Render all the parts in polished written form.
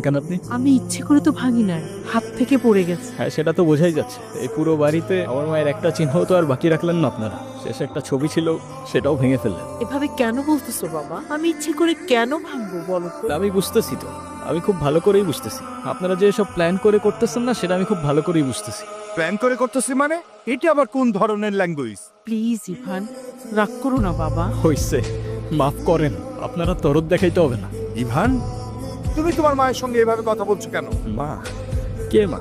কেন আপনি? আমি ইচ্ছে করে তো ভাঙি নাই, হাত থেকে পড়ে গেছে। হ্যাঁ, সেটা তো বোঝাই যাচ্ছে। এই পুরো বাড়িতে আমার মায়ের একটা চিহ্ন তো আর বাকি রাখলেন না আপনারা। শেষে একটা ছবি ছিল, সেটাও ভেঙে ফেললেন। এভাবে কেন বলতেছো বাবা? আমি ইচ্ছে করে কেন ভাঙবো বলো তো? আমি বুঝতেছি তো, আমি খুব ভালো করেই বুঝতেছি। আপনারা যে সব প্ল্যান করে করতেছেন না, সেটা আমি খুব ভালো করেই বুঝতেছি। প্ল্যান করে করতেছি মানে? এটা আবার কোন ধরনের ল্যাঙ্গুয়েজ? প্লিজ ইভান, রাগ করো না বাবা। হইছে, মাফ করেন। আপনারা তরদ দেখাইতে হবে না। ইভান, তুমি তোমার মায়ের সঙ্গে এভাবে কথা বলছো কেন? মা? কে মা?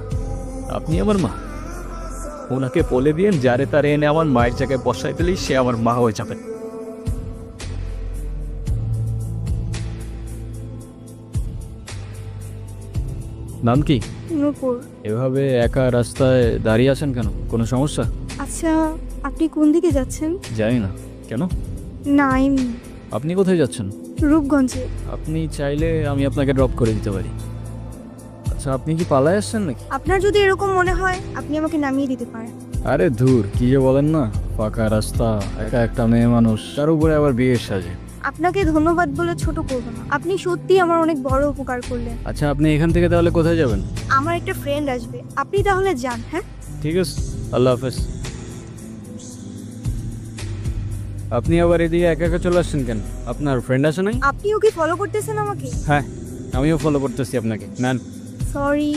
আপনি আমার মা? ওনাকে বলে দিয়েন যারে তারে এনে আমার মায়ের জায়গায় বসাই দিলেই সে আমার মা হয়ে যাবে। নাম কি? নূপুর। এভাবে একা রাস্তায় দাঁড়িয়ে আছেন কেন? কোনো সমস্যা? আচ্ছা, আপনি কোন দিকে যাচ্ছেন? জানি না। কেন? না, এমনি। আপনি কোথায় যাচ্ছেন? রূপগঞ্জে। আপনি চাইলে আমি আপনাকে ড্রপ করে দিতে পারি। আচ্ছা, আপনি কি পালায় আসছেন নাকি? আপনার যদি এরকম মনে হয়, আপনি আমাকে নামিয়ে দিতে পারেন। আরে ধুর, কি যে বলেন না। ফাঁকা রাস্তা, একা একটা মেয়ে মানুষ, তার উপরে আবার বিয়ের সাজে। আপনাকে ধন্যবাদ বলে ছোট করব না। আপনি সত্যি আমার অনেক বড় উপকার করলেন। আচ্ছা, আপনি এখান থেকে তাহলে কোথায় যাবেন? আমার একটা ফ্রেন্ড আসবে, আপনি তাহলে যান। হ্যাঁ, ঠিক আছে, আল্লাহ হাফেজ। আপনি আবার এদিকে একা একা চলে আসছেন কেন? আপনার ফ্রেন্ড আছে নাই? আপনিও কি ফলো করতেছেন আমাকে? হ্যাঁ, আমিও ফলো করতেছি আপনাকে। নেন। সরি,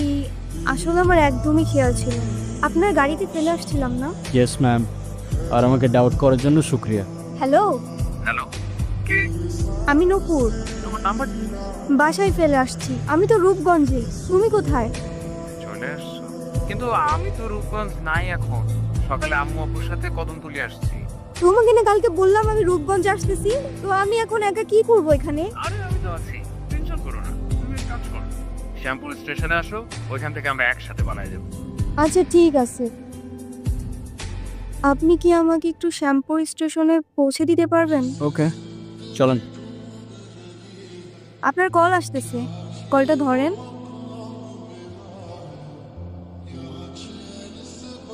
আসলে আমার একদমই খেয়াল ছিল না। আপনার গাড়িতে ফেলে আসছিলাম না? Yes ma'am. আর আমাকে ডাউট করার জন্য শুক্রিয়া। হ্যালো, হ্যালো, আমি নূপুর। তোমার নাম্বার? বাসায় ফেলে আসছি। আমি তো রূপগঞ্জে। তুমি কোথায়? চলে আসছো? কিন্তু আমি তো রূপগঞ্জ নাই এখন। সকালে আম্মু আপুর সাথে কদমতলি আসছি। তোমাকে না কালকে বললাম আমি রূপগঞ্জ আসতেছি, তো আমি এখন একা কি করব এখানে? আরে আমি তো আছি, টেনশন করো না। তুমি এক কাজ করো, শ্যামপুর স্টেশনে আসো, ওইখান থেকে আমরা একসাথে বানাই দেবো। আচ্ছা, ঠিক আছে। আপনি কি আমাকে একটু শ্যামপুর স্টেশনে পৌঁছে দিতে পারবেন? ওকে, চলেন। আপনার কল আসতেছে, কলটা ধরেন।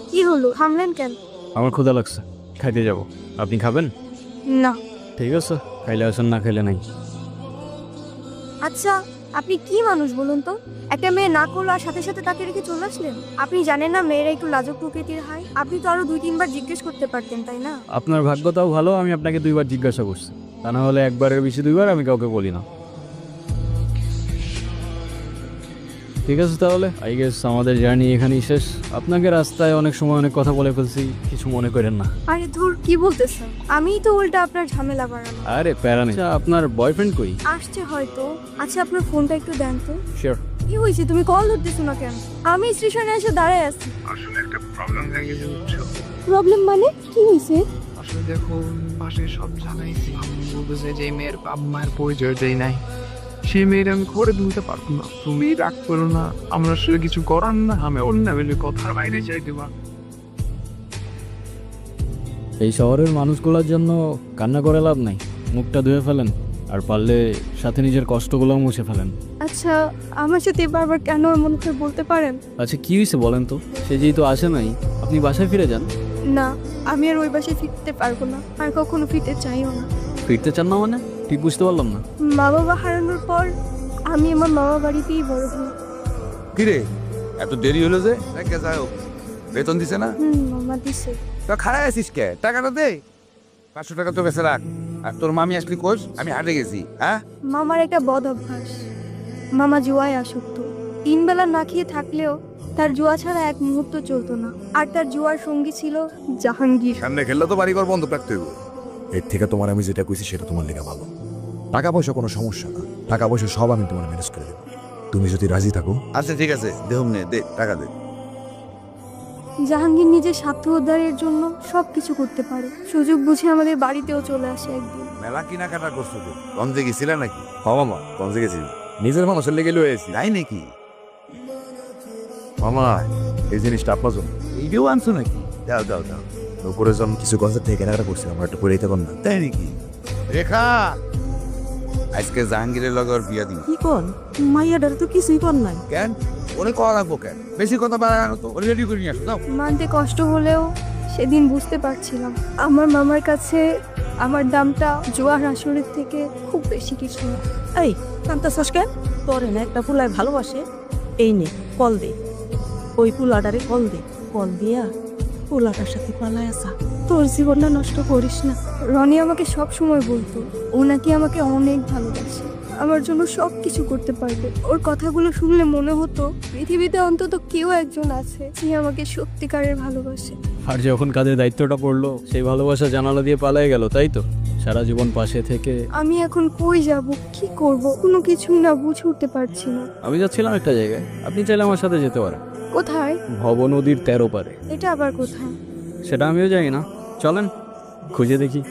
কি হলো, থামলেন কেন? আমার ক্ষুধা লাগছে, খাইতে যাব। আপনি খাবেন? না। ঠিক আছে, খাইলে আসেন, না খাইলে নাই। আচ্ছা, আপনি কি মানুষ বলুন তো? একটা মেয়ে না করলো আর সাথে সাথে তাকে রেখে চলে আসলেন? আপনি জানেন না মেয়েরা একটু লাজুক প্রকৃতির হয়? আপনি তো আরো 2-3 বার জিজ্ঞেস করতে পারতেন, তাই না? আপনার ভাগ্যটাও ভালো, আমি আপনাকে 2বার জিজ্ঞাসা করছি। তা না হলে একবারের বেশি 2বার আমি কাউকে বলি না। ঠিক আছে, তাহলে আই গেস আমাদের জার্নি এখানেই শেষ। আপনাকে রাস্তায় অনেক সময় অনেক কথা বলে ফেলছি, কিছু মনে করেন না। আরে ধুর, কি বলতেছেন? আমিই তো উল্টা আপনার ঝামেলা বাড়ানো। আরে প্যারা নেই। আচ্ছা, আপনার বয়ফ্রেন্ড কই? আসছে হয়তো। আচ্ছা, আপনার ফোনটা একটু দেন তো। শিওর। কি হয়েছে, তুমি কল ধরতেছো না কেন? আমি স্টেশনে এসে দাঁড়ায় আছি। আসলে একটা প্রবলেম দেখে বুঝছো? প্রবলেম মানে কি হয়েছে? আসলে দেখো, পাশে সব জানাইছি। আম্মু বলতেছে যে এই মেয়ের বাপ মায়ের পরিচয় দেয় নাই, সেই মেয়ের আমি করে তুলতে পারবো না। তুমি রাগ করো না, আমরা আসলে কিছু করার না। আমি অন্য বেলে কথার বাইরে যাই দেবা। এই শহরের মানুষগুলোর জন্য কান্না করে লাভ নাই। মুখটা ধুয়ে ফেলেন, আর পারলে সাথে নিজের কষ্টগুলোও মুছে ফেলেন। আচ্ছা, আমার সাথে বারবার কেন এমন করে বলতে পারেন? আচ্ছা, কি হয়েছে বলেন তো? সে যেহেতু আসে নাই, আপনি বাসায় ফিরে যান। না, আমি আর ওই বাসায় ফিরতে পারবো না, আর কখনো ফিরতে চাইও না। ফিরতে চান না মানে? ঠিক বুঝতে পারলাম না। মা বাবা হারানোর পর আমি আমার মামা বাড়িতেই বড় হই। কিরে, এত দেরি হলো যে? যাই হোক, বেতন দিছে না? মামা দিছে। তো খারাপ আছিস কে? টাকাটা দে। 500 টাকা তো কাছে রাখ। আর তোর মামি আসলি কোষ? আমি হাটে গেছি। হ্যাঁ, মামার একটা বদ অভ্যাস। মামা জুয়ায় আসক্ত। 3 বেলা না খেয়ে থাকলেও তার জুয়া ছাড়া এক মুহূর্ত চলতো না। আর তার জুয়ার সঙ্গী ছিল জাহাঙ্গীর। সামনে খেললে তো বাড়িঘর বন্ধ রাখতে হইব। এর থেকে তোমার আমি যেটা কইছি সেটা তোমার লেগে ভালো। টাকা পয়সা কোনো সমস্যা না, টাকা পয়সা সব আমি তোমার ম্যানেজ করে দেবো, তুমি যদি রাজি থাকো। আচ্ছা ঠিক আছে, দেহম নে, দে টাকা দে। জাহাঙ্গীর নিজের স্বার্থ উদ্ধারের জন্য সবকিছু করতে পারে। সুযোগ বুঝে আমাদের বাড়িতেও চলে আসে একদিন। মেলা কেনাকাটা করছো তো, গঞ্জে গেছিলে নাকি? হ্যাঁ মামা, গঞ্জে গেছি। নিজের মানুষের লেগে লয়ে এসি। তাই নাকি? মামা, এই জিনিসটা আপনার জন্য। এইটাও আনছো নাকি? দাও দাও দাও। উপরে যখন কিছু গঞ্জের থেকে কেনাকাটা করছিলাম, আমার একটু করে দিতে পার না? তাই নাকি? রেখা, আজকে জাহাঙ্গীরের লগে ওর বিয়া দিন। কি কন? মাইয়াডার তো কিছুই কর নাই। কেন? ওরে করা লাগবো কেন? বেশি কথা বাড়ানো তো ওরে রেডি করে নিয়ে আসো, দাও। মানতে কষ্ট হলেও সেদিন বুঝতে পারছিলাম আমার মামার কাছে আমার দামটা জুয়ার আসরের থেকে খুব বেশি কিছু না। এই কান্তা সসকে তোরে না একটা পুলায় ভালোবাসে, এই নে কল দে, ওই পুলাটারে কল দে, কল দিয়া পুলাটার সাথে পালায় আসা, তোর জীবনটা নষ্ট করিস না। রনি আমাকে সব সময় বলতো ও নাকি আমাকে অনেক ভালোবাসে, আমার জন্য সব কিছু করতে পারবে। ওর কথাগুলো শুনলে মনে হতো পৃথিবীতে অন্তত কেউ একজন আছে যে আমাকে সত্যিকারের ভালোবাসে। আর যখন কাজের দায়িত্বটা পড়লো সেই ভালোবাসা জানালা দিয়ে পালাই গেল, তাই তো? সারা জীবন পাশে থেকে আমি এখন কই যাব, কি করব, কোনো কিছুই না বুঝে উঠতে পারছি না। আমি যাচ্ছিলাম একটা জায়গায়, আপনি চাইলে আমার সাথে যেতে পারেন। কোথায়? ভব নদীর 13 পারে। এটা আবার কোথায়? সেটা আমিও জানি না, চলেন খুঁজে দেখি।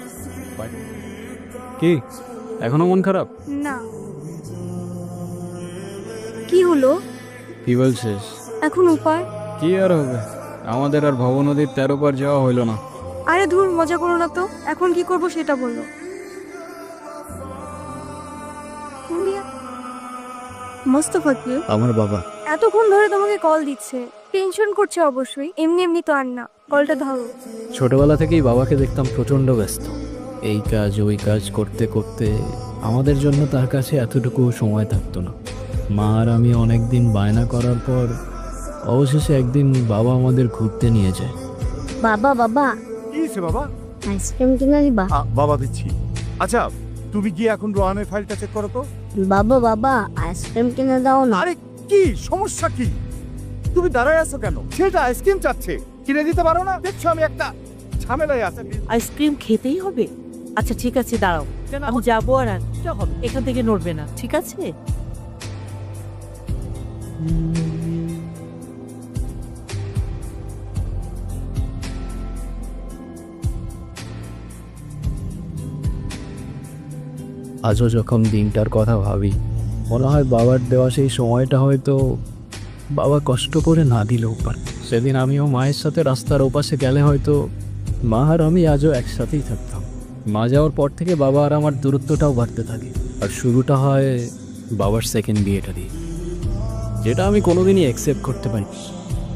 কি এখনো মন খারাপ? না। কি হলো? টিউবওয়েল শেষ। এখন উপায়? কি আর হবে, আমাদের আর ভব নদীর 13 পার যাওয়া হইলো না। আরে ধুর, মজা করো না তো। এখন কি করব সেটা বলো। মোস্তফা কি? আমার বাবা। এতক্ষণ ধরে তোমাকে কল দিচ্ছে, টেনশন করছে অবশ্যই। এমনি এমনি তো আর না, কলটা ধরো। ছোটবেলা থেকেই বাবাকে দেখতাম প্রচণ্ড ব্যস্ত, এই কাজ ওই কাজ করতে করতে আমাদের জন্য তার কাছে এতটুকু সময় থাকতো না। মা আর আমি অনেক দিন বায়না করার পর অবশেষে একদিন বাবা আমাদের ঘুরতে নিয়ে যায়। বাবা বাবা কি হয়েছে বাবা? আইসক্রিম কিনে দিবা? বাবা দিচ্ছি। আচ্ছা তুমি গিয়ে এখন রোহানের ফাইলটা চেক করো তো। বাবা বাবা আইসক্রিম কিনে দাও না। আরে কি সমস্যা কি? তুমি দাঁড়ায় আছো কেন? সেটা আইসক্রিম চাচ্ছে, কিনে দিতে পারো না? দেখছো আমি একটা ঝামেলায় আছি। আইসক্রিম খেতেই হবে? আচ্ছা ঠিক আছে, দাঁড়াও, আমি যাবো আর এখান থেকে নড়বে না, ঠিক আছে? আজও যখন দিনটার কথা ভাবি মনে হয় বাবার দেওয়া সেই সময়টা হয়তো বাবা কষ্ট করে না দিলেও পারে। সেদিন আমিও মায়ের সাথে রাস্তার ওপাশে গেলে হয়তো মা আর আমি আজও একসাথেই থাকতাম। মা যাওয়ার পর থেকে বাবা আর আমার দূরত্বটাও বাড়তে থাকে, আর শুরুটা হয় বাবার সেকেন্ড বিয়েটা দিয়ে, যেটা আমি কোনোদিনই অ্যাকসেপ্ট করতে পারি।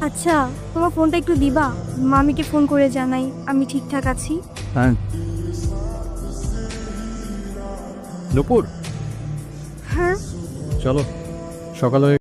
আচ্ছা, তোমার ফোনটা একটু দিবা? মামিকে ফোন করে জানাই আমি ঠিকঠাক আছি। হ্যাঁ নূপুর, হ্যাঁ। চলো সকালে